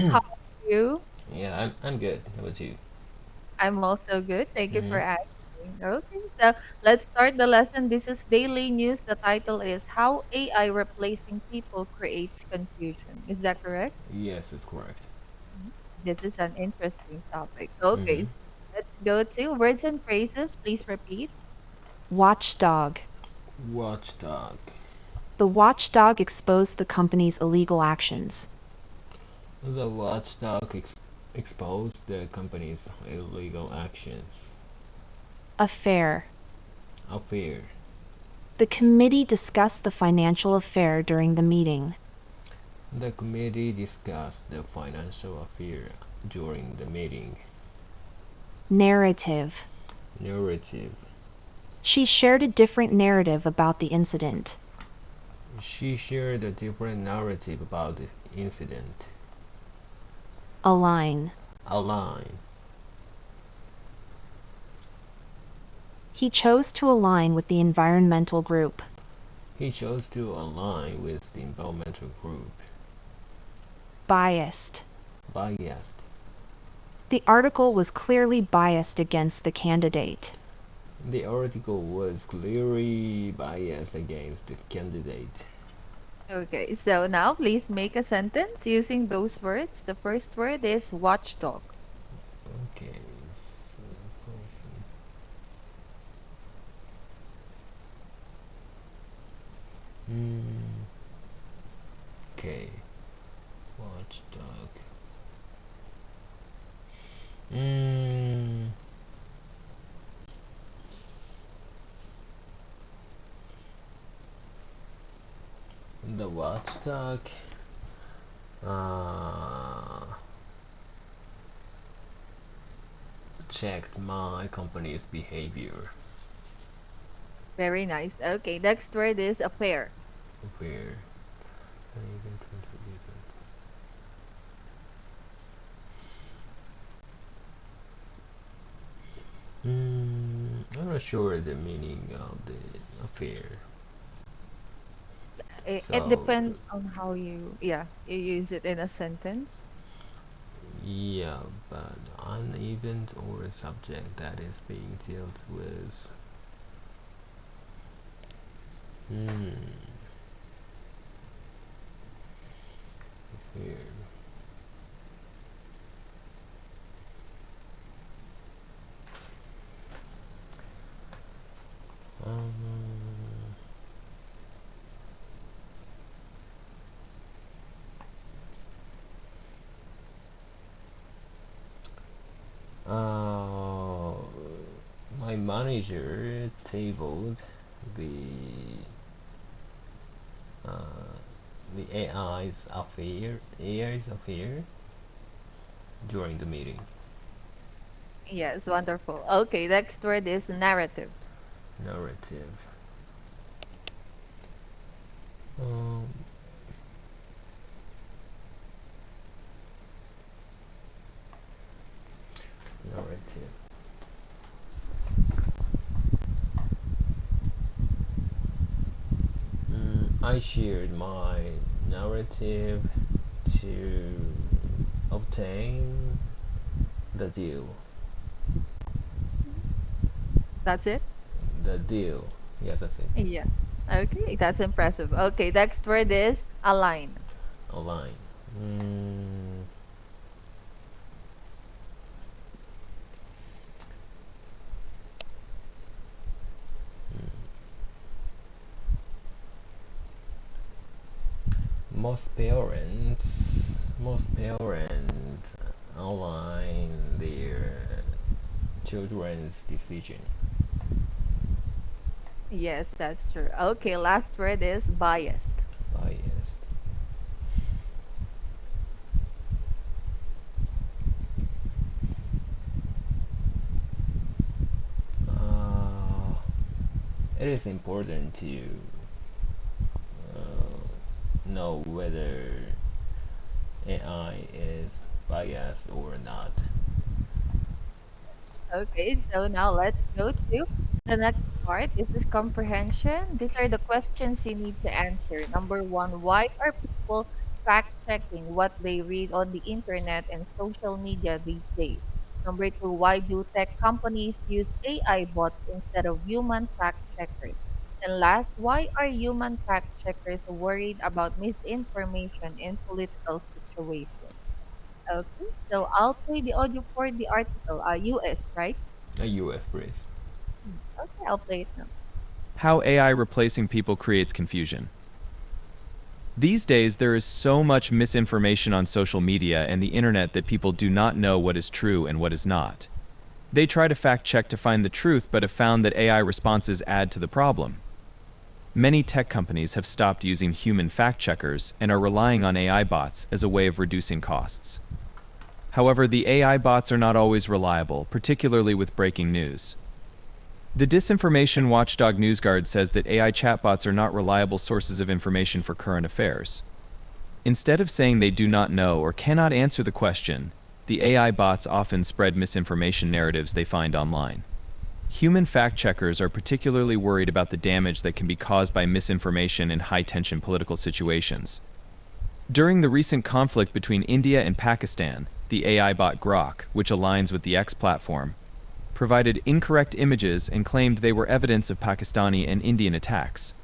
How are you? Yeah, I'm good. How about you? I'm also good. Thank you for Mm-hmm. asking. Okay, so let's start the lesson. This is daily news. The title is How AI Replacing People Creates Confusion. Is that correct? Yes, it's correct. Mhm. This is an interesting topic. Okay, Mm-hmm. so let's go to words and phrases. Please repeat. Watchdog. Watchdog. The watchdog exposed the company's illegal actions. The watchdog exposed the company's illegal actions. Affair. Affair. The committee discussed the financial affair during the meeting. The committee discussed the financial affair during the meeting. Narrative. Narrative. She shared a different narrative about the incident. She shared a different narrative about the incident. Align. Align. He chose to align with the environmental group. He chose to align with the environmental group. Biased. Biased. The article was clearly biased against the candidate. The article was clearly biased against the candidate. Okay, so now please make a sentence using those words. The first word is watchdog. Okay, so person. Hmm. Okay, watchdog. Hmm. The watchdog. Uh, checked my company's behavior. Very nice. Okay, next word is affair. Where I even contributed. I'm not sure the meaning of the affair. It So depends on how you use it in a sentence. yeah, but an event or a subject that is being dealt with. Hmm. Here. Um. Uh. My manager tabled the uh the AI's affair during the meeting. Yes, wonderful. Okay, next word is narrative. Narrative. Um. Narrative. I shared my narrative to obtain the deal. That's it? The deal. Yes, that's it. Yeah. Okay, that's impressive. Okay, next word is align. Align. Mm, most parents align their children's decision. Yes, that's true. Okay, last word is biased. Biased. Uh, it is important to know whether AI is biased or not. Okay, so now let's go to the next part. This is comprehension. These are the questions you need to answer. Number one, why are people fact checking what they read on the internet and social media these days? Number two, why do tech companies use AI bots instead of human fact checkers? And last, why are human fact checkers worried about misinformation in political situations? Okay, so I'll play the audio for the article. US, right? A US please. Okay, I'll play it now. How AI replacing people creates confusion. These days, there is so much misinformation on social media and the internet that people do not know what is true and what is not. They try to fact check to find the truth, but have found that AI responses add to the problem. Many tech companies have stopped using human fact checkers and are relying on AI bots as a way of reducing costs. However, the AI bots are not always reliable, particularly with breaking news. The disinformation watchdog NewsGuard says that AI chatbots are not reliable sources of information for current affairs. Instead of saying they do not know or cannot answer the question, the AI bots often spread misinformation narratives they find online. Human fact checkers are particularly worried about the damage that can be caused by misinformation in high-tension political situations. During the recent conflict between India and Pakistan, the AI bot Grok, which aligns with the X platform, provided incorrect images and claimed they were evidence of Pakistani and Indian attacks.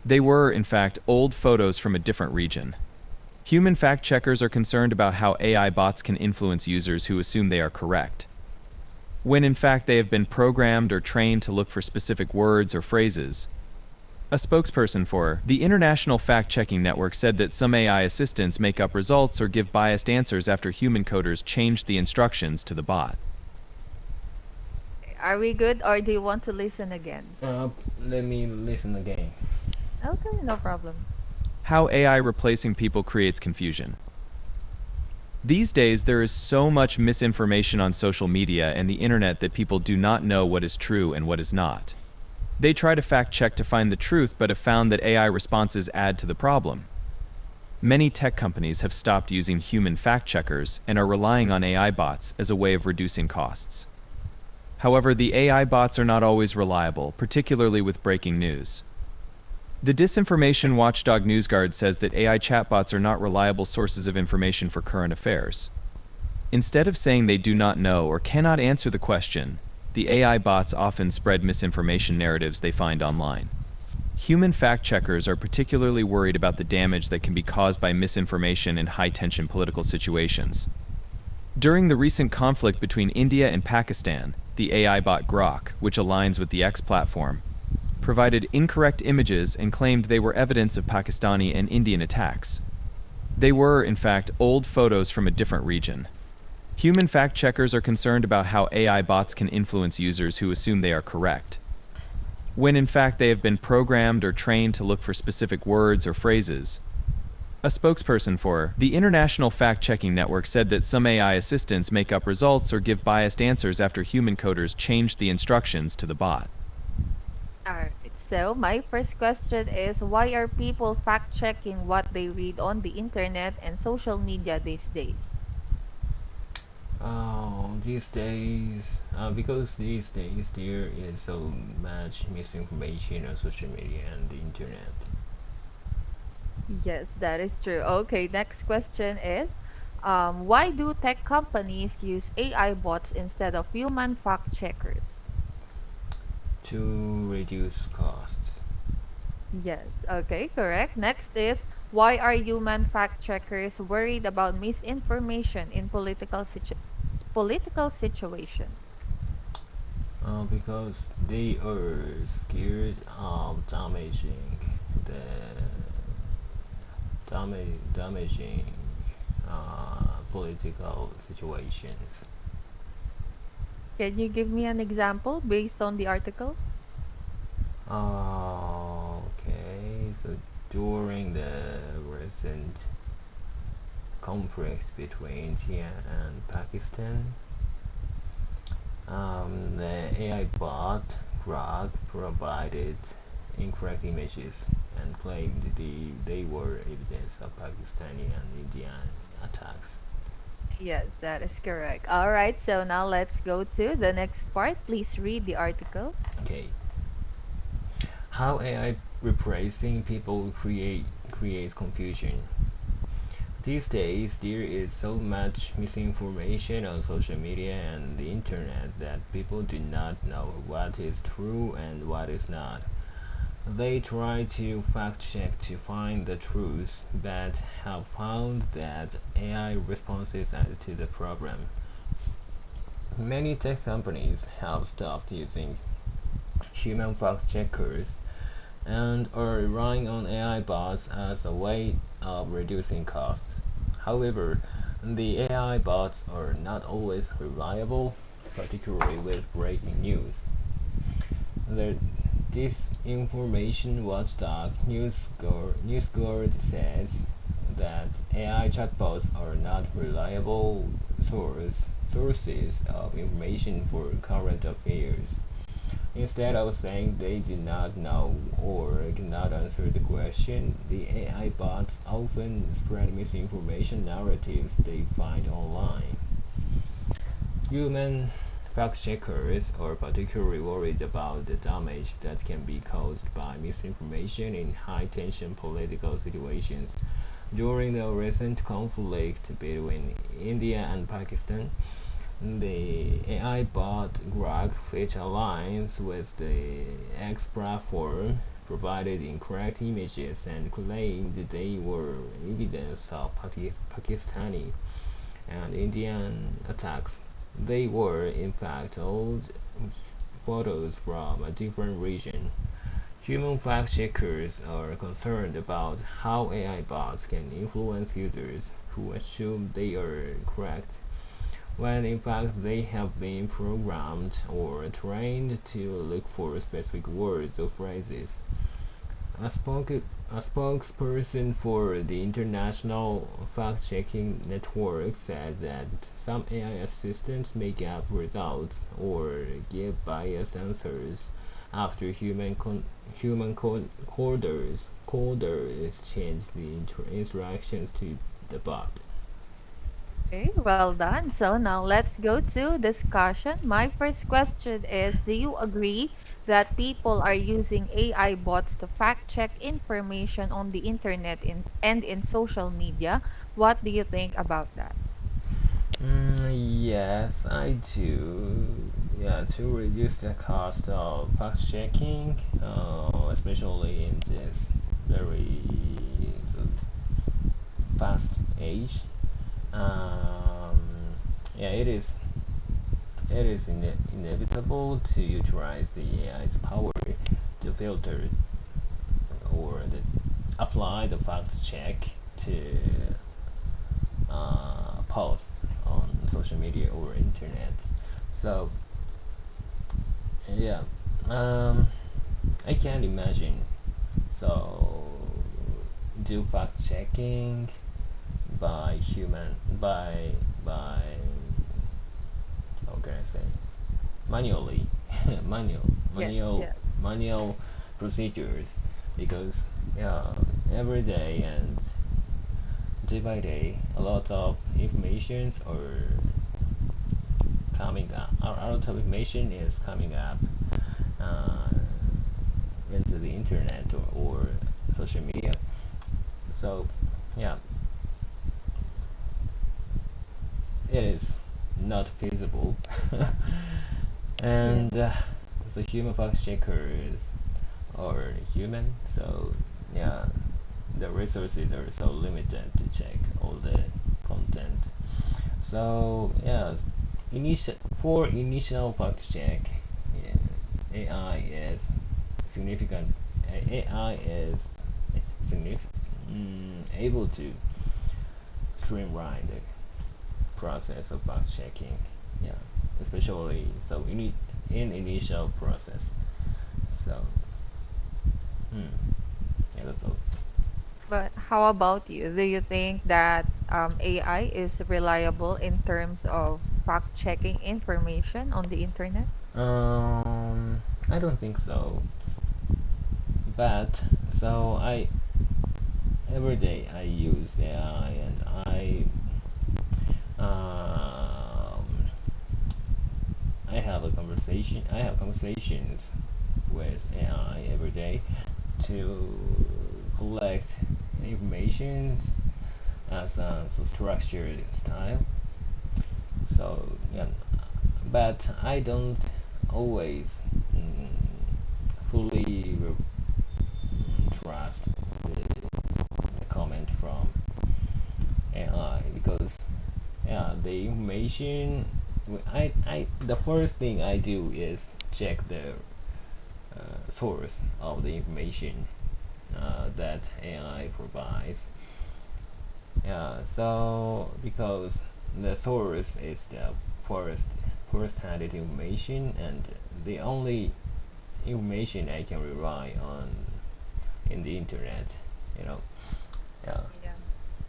They were, in fact, old photos from a different region. Human fact checkers are concerned about how AI bots can influence users who assume they are correct, when in fact they have been programmed or trained to look for specific words or phrases. A spokesperson for the International Fact-Checking Network said that some AI assistants make up results or give biased answers after human coders changed the instructions to the bot. Are we good or do you want to listen again? Uh, Let me listen again. Okay, no problem. How AI replacing people creates confusion. These days, there is so much misinformation on social media and the internet that people do not know what is true and what is not. They try to fact check to find the truth, but have found that AI responses add to the problem. Many tech companies have stopped using human fact checkers and are relying on AI bots as a way of reducing costs. However, the AI bots are not always reliable, particularly with breaking news. The disinformation watchdog NewsGuard says that AI chatbots are not reliable sources of information for current affairs. Instead of saying they do not know or cannot answer the question, the AI bots often spread misinformation narratives they find online. Human fact checkers are particularly worried about the damage that can be caused by misinformation in high-tension political situations. During the recent conflict between India and Pakistan, the AI bot Grok, which aligns with the X platform, provided incorrect images and claimed they were evidence of Pakistani and Indian attacks. They were, in fact, old photos from a different region. Human fact checkers are concerned about how AI bots can influence users who assume they are correct, when in fact they have been programmed or trained to look for specific words or phrases. A spokesperson for the International Fact-Checking Network said that some AI assistants make up results or give biased answers after human coders changed the instructions to the bot. Alright, so my first question is why are people fact checking what they read on the internet and social media these days? Because these days there is so much misinformation on social media and the internet. Yes, that is true. Okay, next question is why do tech companies use AI bots instead of human fact checkers? To reduce costs. Yes, okay, correct. Next is why are human fact checkers worried about misinformation in political situations? Because they are scared of the damaging political situations. Can you give me an example based on the article? Okay, so during the recent conflict between India and Pakistan, the AI bot Grok provided incorrect images and claimed they were evidence of Pakistani and Indian attacks. Yes, that is correct. All right, so now let's go to the next part. Please read the article. Okay, how AI replacing people creates confusion. These days, there is so much misinformation on social media and the internet that people do not know what is true and what is not. They try to fact check to find the truth, but have found that AI responses add to the problem. Many tech companies have stopped using human fact checkers and are relying on AI bots as a way of reducing costs. However, the AI bots are not always reliable, particularly with breaking news. The disinformation watchdog NewsGuard says that AI chatbots are not reliable sources of information for current affairs. Instead of saying they do not know or cannot answer the question, the AI bots often spread misinformation narratives they find online. Human fact checkers are particularly worried about the damage that can be caused by misinformation in high tension political situations. During the recent conflict between India and Pakistan, the AI bot Grok, which aligns with the X platform, provided incorrect images and claimed they were evidence of Pakistani and Indian attacks. They were, in fact, old photos from a different region. Human fact checkers are concerned about how AI bots can influence users who assume they are correct when in fact they have been programmed or trained to look for specific words or phrases. A spokesperson for the International Fact-Checking Network said that some AI assistants may gap results or give biased answers after human coders change the instructions to the bot. Okay, well done. So now let's go to discussion. My first question is, do you agree that people are using AI bots to fact check information on the internet and in social media? What do you think about that? Yes, I do. Yeah, to reduce the cost of fact checking, especially in this very fast age. Um, yeah, it is inevitable to utilize the AI's power to filter or apply the fact check to posts on social media or internet. So yeah, um, I can't imagine. So do fact checking by human by how can I say manually manual Yes, manual yes. manual procedures because yeah every day and day by day a lot of informations are coming up a lot of information is coming up uh, into the internet or social media. So yeah, it is not feasible. Yeah. And the human fact checkers are human, so yeah, the resources are so limited to check all the content. So yeah, initial fact check, yeah, AI is significant. AI is able to streamline the process of fact checking. Yeah, especially so in initial process. So yeah, that's all. But how about you? Do you think that AI is reliable in terms of fact checking information on the internet? I don't think so. But so I every day I use AI and um, I have a conversation. I have conversations with AI every day to collect informations as a structured style. So yeah, but I don't always fully trust the comment from AI because yeah, the information I the first thing I do is check the source of the information that AI provides. Yeah, so because the source is the first first-hand information and the only information I can rely on in the internet, you know. Yeah. Yeah.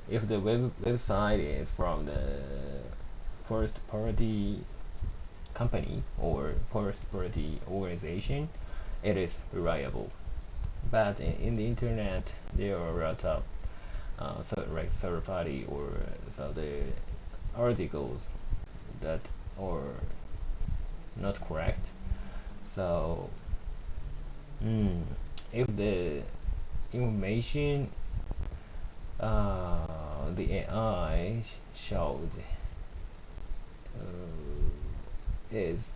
If the website is from the first party company or first party organization, it is reliable. But in the internet, there are a lot of so like third party or so the articles that are not correct. So mm, if the information the AI showed is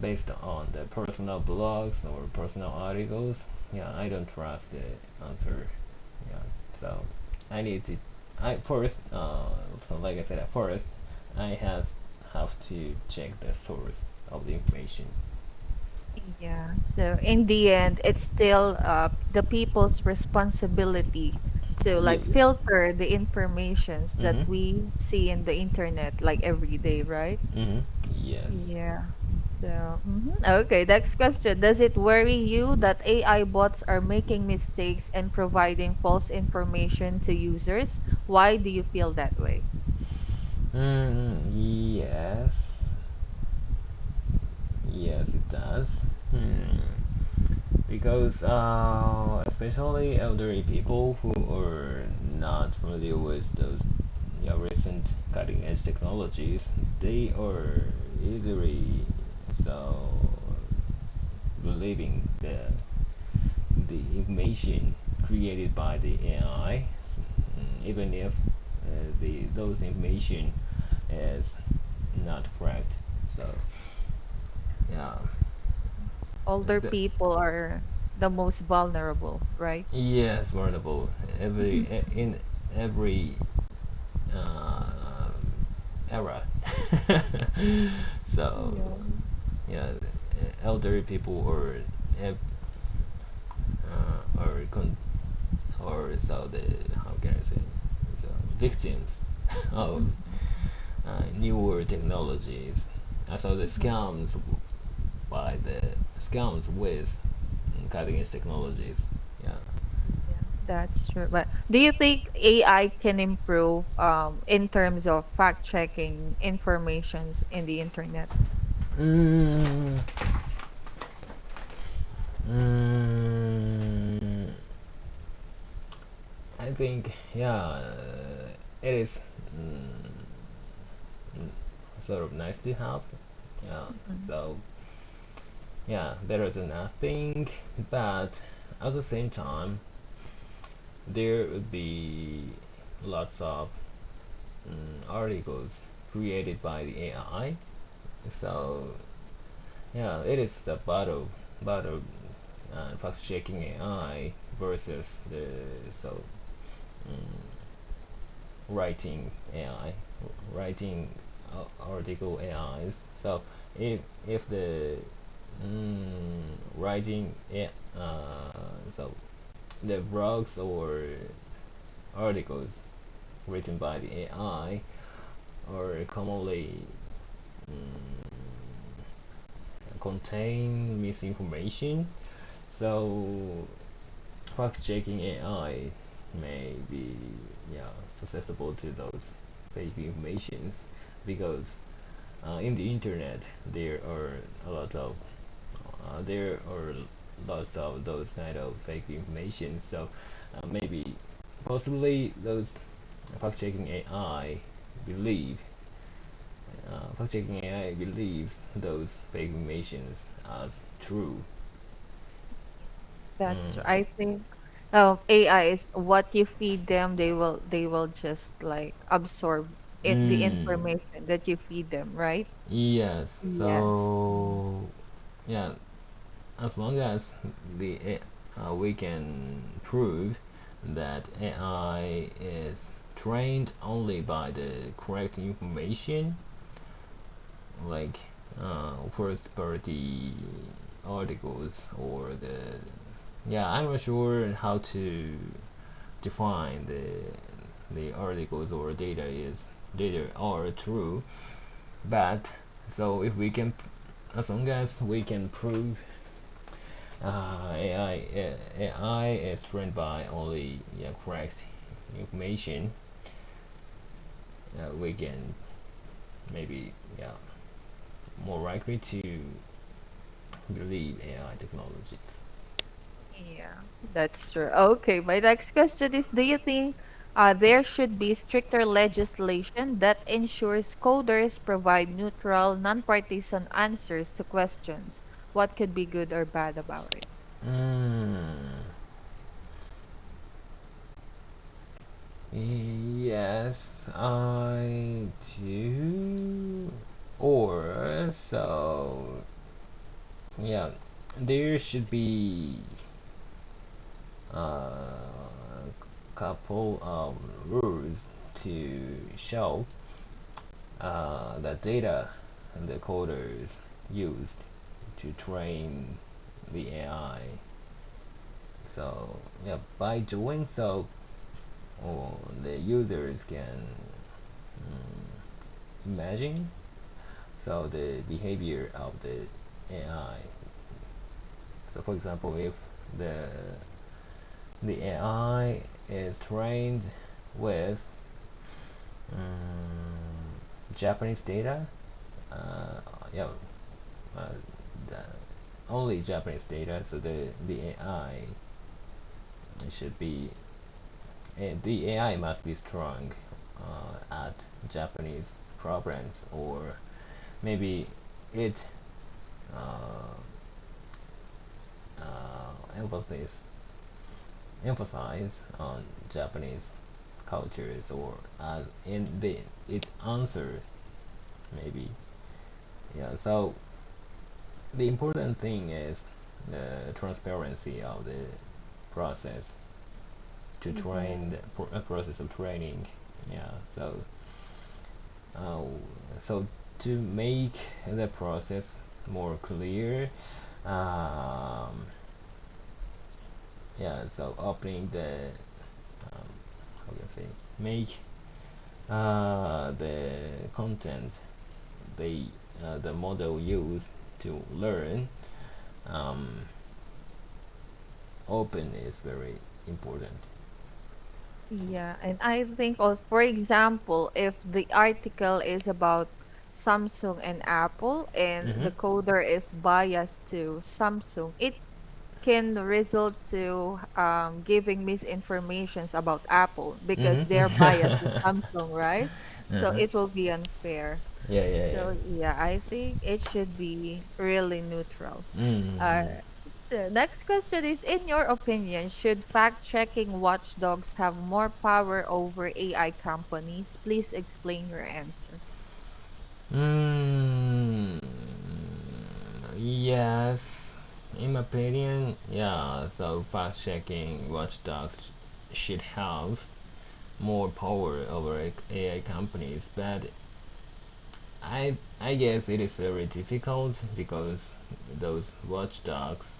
based on the personal blogs or personal articles, yeah, I don't trust the answer. Yeah, so I need to. I first, so like I said at first, I have to check the source of the information. Yeah. So in the end, it's still the people's responsibility to Yeah, like yeah. filter the informations that Mhm. we see in the internet like every day, right? Mhm. Yes. Yeah. So, okay, next question. Does it worry you that AI bots are making mistakes and providing false information to users? Why do you feel that way? Yes. Yes, it does. Because especially elderly people who are not familiar with those recent cutting edge technologies, they are easily so believing the information created by the AI, even if the those information is not correct. So yeah, Older the, people are the most vulnerable, right? yes, vulnerable. In every uh, era. So Yeah. yeah, elderly people or or so the how can I say so victims of Mhm. newer technologies. So the Mhm. scams by the scams with cutting edge technologies. Yeah. Yeah, that's true. But do you think AI can improve in terms of fact checking informations in the internet? Mm, mm, I think yeah, it is sort of nice to have. Yeah. Mhm. So yeah, better than nothing. But at the same time, there would be lots of articles created by the AI. So yeah, it is the battle fact checking AI versus the so writing AI, writing article AIs. So if the writing so the blogs or articles written by the AI are commonly contain misinformation. So fact checking AI may be susceptible to those fake informations because in the internet there are lots of those kind of fake information. So maybe possibly those fact checking AI believe fact checking AI believes those fake informations as true. That's true. Mm. I think AI is what you feed them, they will just like absorb the Mm, information that you feed them, right? yes. Yes. So yeah, as long as we can prove that AI is trained only by the correct information, like first party articles or the yeah, I'm not sure how to define the articles or data are true, but so if we can, as long as we can prove AI is trained by only, yeah, correct information, we can maybe, yeah, more likely to believe AI technologies. Yeah, that's true. Okay, my next question is, do you think there should be stricter legislation that ensures coders provide neutral, nonpartisan answers to questions? What could be good or bad about it? Mm, yes, I do. Or so, yeah, there should be a couple of rules to show the data the coders used to train the AI. So yeah, by doing so, the users can imagine so the behavior of the AI. So for example, if the the AI is trained with Japanese data, uh, yeah, uh, the only Japanese data, so the AI should be the AI must be strong at Japanese problems, or maybe it uh, emphasis emphasize on Japanese cultures, or in the its answer maybe, yeah. So the important thing is the transparency of the process to Yeah. train the process of training, yeah. Uh, so to make the process more clear, um, yeah, so opening the how can I say, make the content they the model used to learn um, open is very important. Yeah, and I think also, for example, if the article is about Samsung and Apple and Mm-hmm. the coder is biased to Samsung, it can result to giving misinformations about Apple because they're biased to Mm-hmm. Samsung, right? So Uh-huh. it will be unfair. Yeah, yeah, yeah. So yeah, I think it should be really neutral. Mm. Alright. So next question is, in your opinion, should fact-checking watchdogs have more power over AI companies? Please explain your answer. Mm. Yes, in my opinion, yeah. So fact checking watchdogs should have more power over AI companies, but I guess it is very difficult because those watchdogs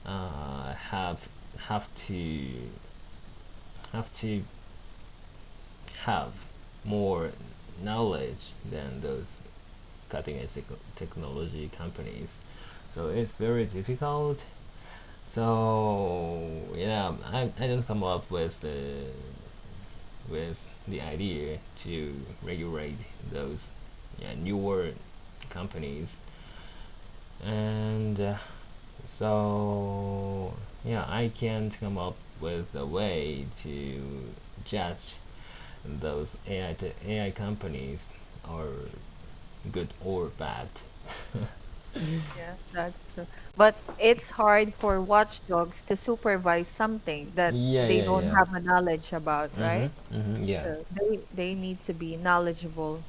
have to have to have more knowledge than those cutting edge technology companies. So it's very difficult. So yeah, I don't come up with the idea to regulate those, yeah, newer companies, and so yeah, I can't come up with a way to judge those AI companies are good or bad. Yeah, that's true. But it's hard for watchdogs to supervise something that Yeah, they yeah, don't yeah. have a knowledge about, right? Yeah. So they need to be knowledgeable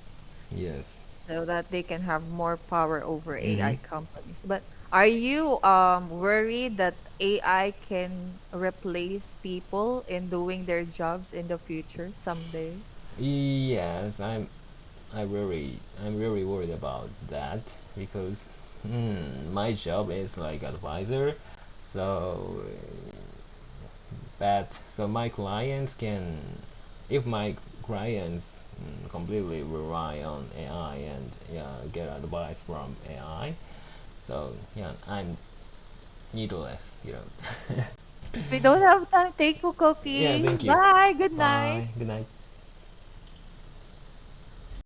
Yes. so that they can have more power over Mhm. AI companies. But are you worried that AI can replace people in doing their jobs in the future someday? Yes, I'm really worried about that because my job is like advisor, so my clients can, if my clients completely rely on AI and yeah get advice from AI, so yeah I'm needless, you know. We don't have time. Thank you, Yeah, Cookie. thank you. Bye. Good night. Bye. Good night.